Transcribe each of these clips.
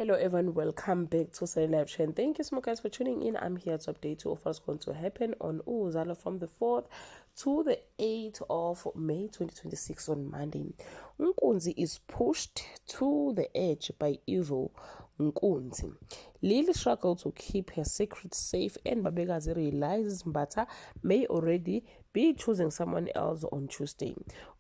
Hello everyone, welcome back to Sunny Live Chat. Thank you so much guys for tuning in. I'm here to update you of what's going to happen on Uzalo from the 4th to the 8th of May 2026 on Monday. Nkunzi is pushed to the edge by evil. Nkunzi. Lily struggled to keep her secret safe and Babekazi realizes Mbata may already be choosing someone else on Tuesday.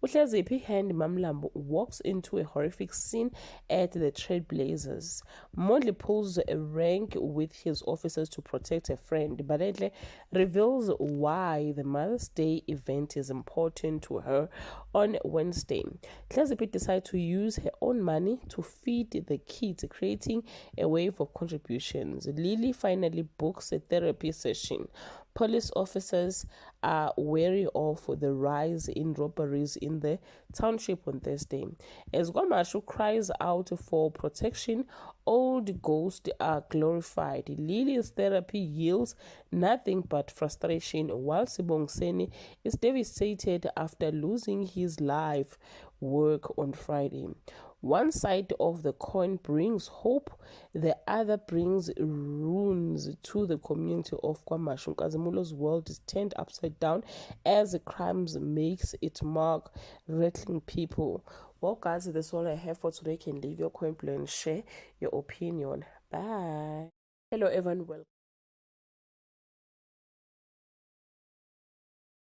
Uhleziphi Hand Mamlambo walks into a horrific scene at the Trailblazers. Mondli pulls a rank with his officers to protect a friend. Baledle reveals why the Mother's Day event is important to her on Wednesday. Hleziphi decides to use her own money to feed the kids, creating a wave of contributions. Lily finally books a therapy session. Police officers are wary of the rise in robberies in the township on Thursday. As Kwamashu cries out for protection, old ghosts are glorified. Lily's therapy yields nothing but frustration, while Sibongiseni is devastated after losing his life work on Friday. One side of the coin brings hope, the other brings ruins to the community of Kwamashu. Kazimulo's world is turned upside down as crimes makes its mark, rattling people. Well guys, that's all I have for today. You can leave your comment below and share your opinion. Bye. Hello everyone, welcome.